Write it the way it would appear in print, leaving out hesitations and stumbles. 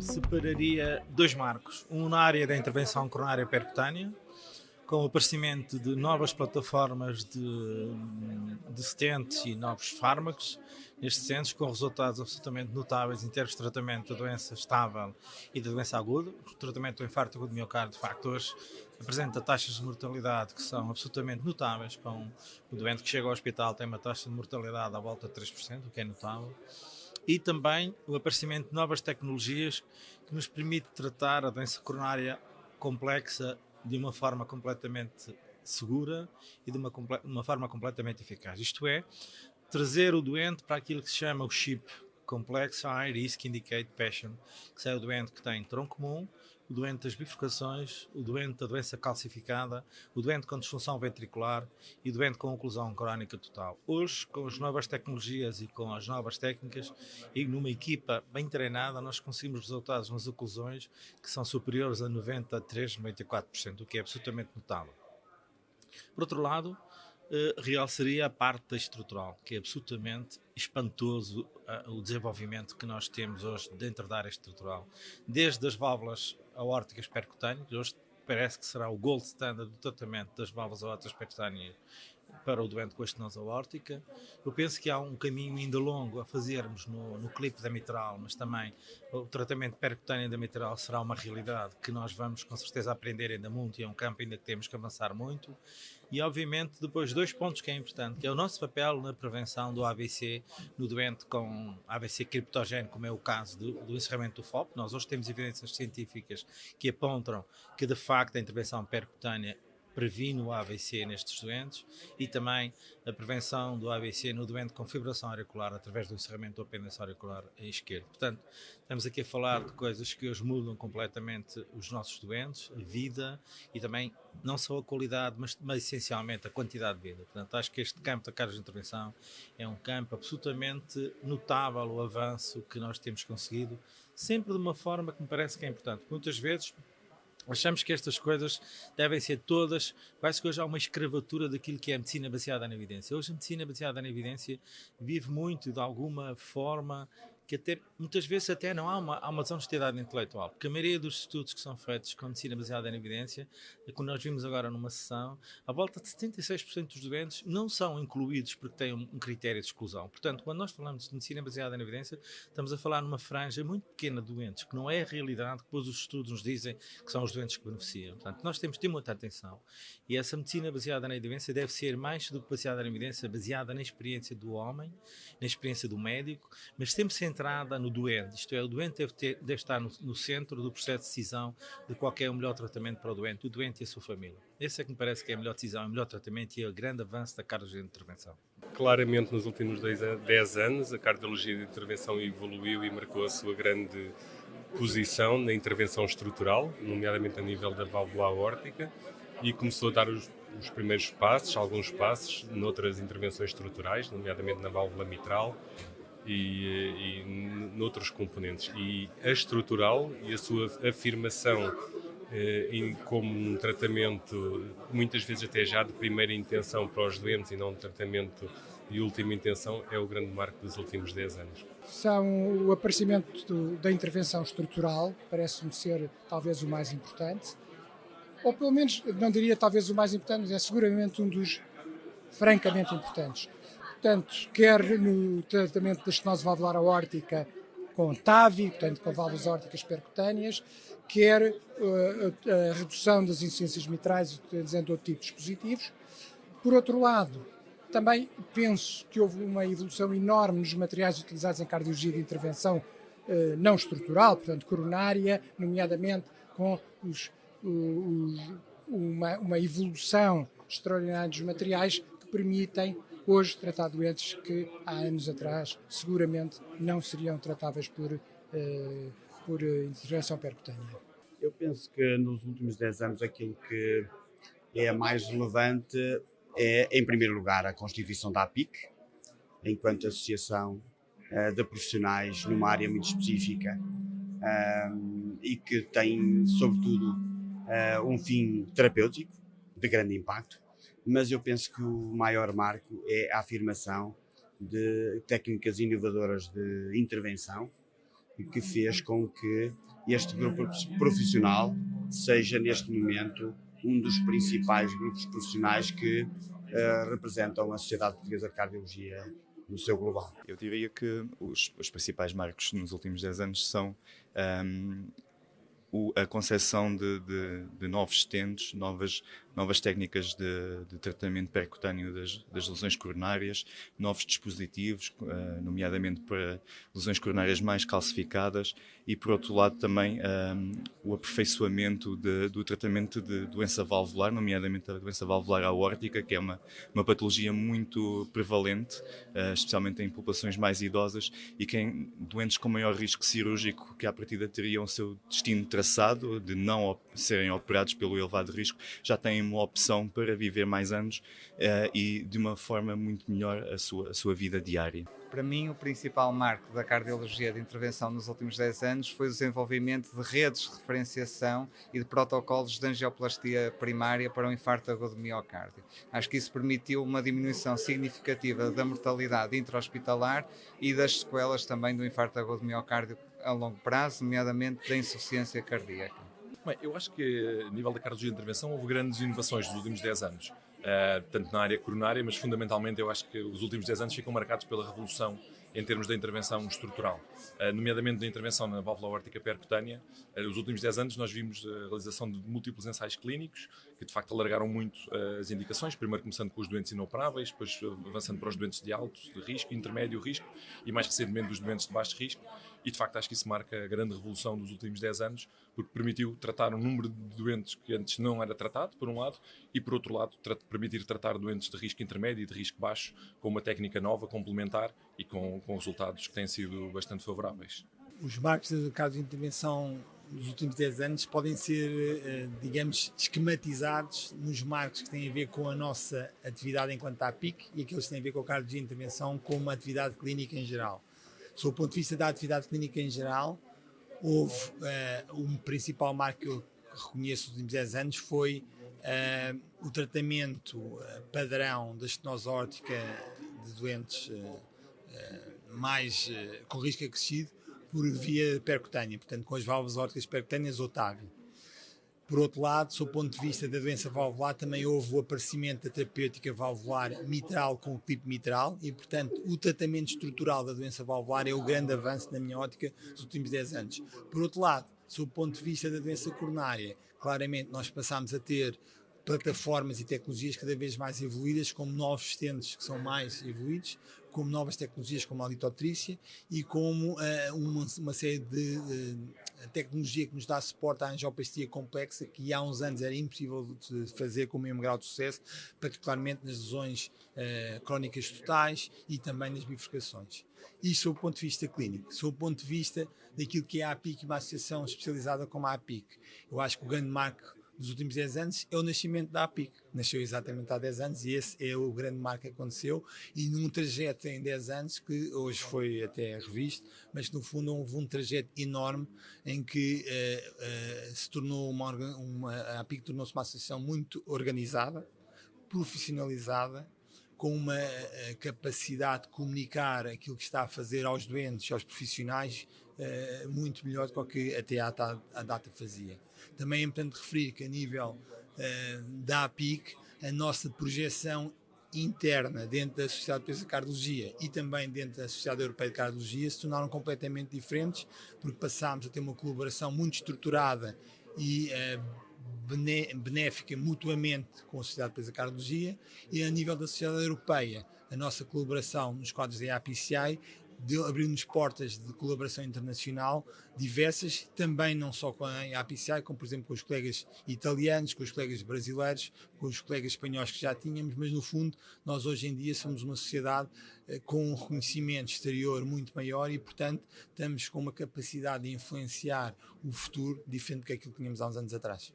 separaria dois marcos. Um na área da intervenção coronária percutânea, com o aparecimento de novas plataformas de stents e novos fármacos nestes stents, com resultados absolutamente notáveis em termos de tratamento da doença estável e da doença aguda. O tratamento do infarto agudo do miocárdio, de facto, hoje apresenta taxas de mortalidade que são absolutamente notáveis, com o doente que chega ao hospital tem uma taxa de mortalidade à volta de 3%, o que é notável. E também o aparecimento de novas tecnologias que nos permite tratar a doença coronária complexa de uma forma completamente segura e de uma forma completamente eficaz. Isto é, trazer o doente para aquilo que se chama o CHIP, Complex High Risk Indicate Patient, que é o doente que tem tronco comum, o doente das bifurcações, o doente da doença calcificada, o doente com disfunção ventricular e o doente com oclusão crónica total. Hoje, com as novas tecnologias e com as novas técnicas e numa equipa bem treinada, nós conseguimos resultados nas oclusões que são superiores a 93, 94%, o que é absolutamente notável. Por outro lado, realçaria a parte estrutural, que é absolutamente espantoso o desenvolvimento que nós temos hoje dentro da área estrutural. Desde as válvulas aórticas percutâneas, hoje parece que será o gold standard do tratamento das válvulas aórticas percutâneas para o doente com estenose aórtica. Eu penso que há um caminho ainda longo a fazermos no clipe da mitral, mas também o tratamento percutâneo da mitral será uma realidade que nós vamos com certeza aprender ainda muito e é um campo ainda que temos que avançar muito. E obviamente depois dois pontos que é importante, que é o nosso papel na prevenção do AVC no doente com AVC criptogénico, como é o caso do encerramento do FOP. Nós hoje temos evidências científicas que apontam que de facto a intervenção percutânea previne o AVC nestes doentes e também a prevenção do AVC no doente com fibração auricular através do encerramento do apêndice auricular esquerdo. Portanto, estamos aqui a falar de coisas que hoje mudam completamente os nossos doentes, a vida e também não só a qualidade, mas essencialmente a quantidade de vida. Portanto, acho que este campo da carga de intervenção é um campo absolutamente notável, o avanço que nós temos conseguido, sempre de uma forma que me parece que é importante. Muitas vezes achamos que estas coisas devem ser todas, quase que hoje há uma escravatura daquilo que é a medicina baseada na evidência. Hoje a medicina baseada na evidência vive muito de alguma forma que até, muitas vezes até não há uma desonestidade intelectual, porque a maioria dos estudos que são feitos com medicina baseada na evidência, como nós vimos agora numa sessão, a volta de 76% dos doentes não são incluídos porque têm um critério de exclusão. Portanto, quando nós falamos de medicina baseada na evidência, estamos a falar numa franja muito pequena de doentes, que não é a realidade que depois os estudos nos dizem que são os doentes que beneficiam. Portanto, nós temos de ter muita atenção. E essa medicina baseada na evidência deve ser mais do que baseada na evidência, baseada na experiência do homem, na experiência do médico, mas sempre centrada no doente. Isto é, o doente deve estar no centro do processo de decisão de qual é o melhor tratamento para o doente e a sua família. Esse é que me parece que é a melhor decisão, o melhor tratamento e o grande avanço da cardiologia de intervenção. Claramente, nos últimos 10 anos, a cardiologia de intervenção evoluiu e marcou a sua grande posição na intervenção estrutural, nomeadamente a nível da válvula aórtica, e começou a dar os primeiros passos, alguns passos, noutras intervenções estruturais, nomeadamente na válvula mitral e noutros componentes. E a estrutural e a sua afirmação como um tratamento, muitas vezes até já de primeira intenção para os doentes e não um tratamento de última intenção, é o grande marco dos últimos 10 anos. São o aparecimento da intervenção estrutural, parece-me ser talvez o mais importante, ou pelo menos, não diria talvez o mais importante, mas é seguramente um dos francamente importantes. Portanto, quer no tratamento da estenose valvular aórtica com TAVI, portanto com válvulas aórticas percutâneas, quer a redução das insuficiências mitrais utilizando outro tipo de dispositivos. Por outro lado, também penso que houve uma evolução enorme nos materiais utilizados em cardiologia de intervenção não estrutural, portanto coronária, nomeadamente com uma evolução extraordinária dos materiais que permitem hoje tratar doentes que há anos atrás seguramente não seriam tratáveis por intervenção percutânea. Eu penso que nos últimos 10 anos aquilo que é mais relevante é, em primeiro lugar, a constituição da APIC, enquanto associação de profissionais numa área muito específica e que tem, sobretudo, um fim terapêutico de grande impacto, mas eu penso que o maior marco é a afirmação de técnicas inovadoras de intervenção e que fez com que este grupo profissional seja, neste momento, um dos principais grupos profissionais que representam a Sociedade Portuguesa de Cardiologia no seu global. Eu diria que os principais marcos nos últimos 10 anos são a concepção de novos stents, novas técnicas de tratamento percutâneo das lesões coronárias, novos dispositivos, nomeadamente para lesões coronárias mais calcificadas, e por outro lado também o aperfeiçoamento do tratamento de doença valvular, nomeadamente a doença valvular aórtica, que é uma patologia muito prevalente, especialmente em populações mais idosas e que em doentes com maior risco cirúrgico, que à partida teriam o seu destino traçado de não serem operados pelo elevado risco, já têm uma opção para viver mais anos e de uma forma muito melhor a sua vida diária. Para mim, o principal marco da cardiologia de intervenção nos últimos 10 anos foi o desenvolvimento de redes de referenciação e de protocolos de angioplastia primária para o infarto agudo de miocárdio. Acho que isso permitiu uma diminuição significativa da mortalidade intra-hospitalar e das sequelas também do infarto agudo de miocárdio a longo prazo, nomeadamente da insuficiência cardíaca. Bem, eu acho que, a nível da cardiologia de intervenção, houve grandes inovações nos últimos 10 anos. Tanto na área coronária, mas fundamentalmente eu acho que os últimos 10 anos ficam marcados pela revolução em termos da intervenção estrutural, nomeadamente da intervenção na válvula aórtica percutânea. Nos últimos 10 anos nós vimos a realização de múltiplos ensaios clínicos que de facto alargaram muito as indicações, primeiro começando com os doentes inoperáveis, depois avançando para os doentes de alto de risco, intermédio risco e mais recentemente os doentes de baixo risco. E de facto acho que isso marca a grande revolução dos últimos 10 anos, porque permitiu tratar um número de doentes que antes não era tratado, por um lado, e por outro lado permitir tratar doentes de risco intermédio e de risco baixo com uma técnica nova, complementar e com resultados que têm sido bastante favoráveis. Os marcos de casos de intervenção nos últimos 10 anos podem ser, digamos, esquematizados nos marcos que têm a ver com a nossa atividade enquanto APIC e aqueles que têm a ver com o caso de intervenção como uma atividade clínica em geral. Sob o ponto de vista da atividade clínica em geral, houve um principal marco que eu reconheço nos últimos 10 anos foi o tratamento padrão da estenose aórtica de doentes com risco acrescido por via percutânea, portanto com as válvulas aórticas percutâneas ou TAV. Por outro lado, sob o ponto de vista da doença valvular, também houve o aparecimento da terapêutica valvular mitral com o clipe mitral e, portanto, o tratamento estrutural da doença valvular é o grande avanço, na minha ótica, dos últimos 10 anos. Por outro lado, sob o ponto de vista da doença coronária, claramente nós passámos a ter plataformas e tecnologias cada vez mais evoluídas, como novos stents que são mais evoluídos, como novas tecnologias como a litotrícia e como uma série de tecnologia que nos dá suporte à angioplastia complexa, que há uns anos era impossível de fazer com o mesmo grau de sucesso, particularmente nas lesões crónicas totais e também nas bifurcações. Isto sob o ponto de vista clínico. Sob o ponto de vista daquilo que é a APIC, uma associação especializada como a APIC. Eu acho que o grande marco dos últimos 10 anos é o nascimento da APIC. Nasceu exatamente há 10 anos e esse é o grande marco que aconteceu e num trajeto em 10 anos que hoje foi até revisto, mas que no fundo houve um trajeto enorme em que se tornou a APIC tornou-se uma associação muito organizada, profissionalizada, com uma capacidade de comunicar aquilo que está a fazer aos doentes e aos profissionais muito melhor do que até à data fazia. Também é importante referir que a nível da APIC, a nossa projeção interna dentro da Sociedade Portuguesa de Cardiologia e também dentro da Sociedade Europeia de Cardiologia se tornaram completamente diferentes, porque passámos a ter uma colaboração muito estruturada e benéfica mutuamente com a Sociedade Portuguesa de Cardiologia, e a nível da Sociedade Europeia, a nossa colaboração nos quadros da APCI abriu-nos portas de colaboração internacional diversas, também não só com a APCI, como por exemplo com os colegas italianos, com os colegas brasileiros, com os colegas espanhóis que já tínhamos, mas no fundo nós hoje em dia somos uma sociedade com um reconhecimento exterior muito maior e portanto estamos com uma capacidade de influenciar o futuro diferente do que aquilo que tínhamos há uns anos atrás.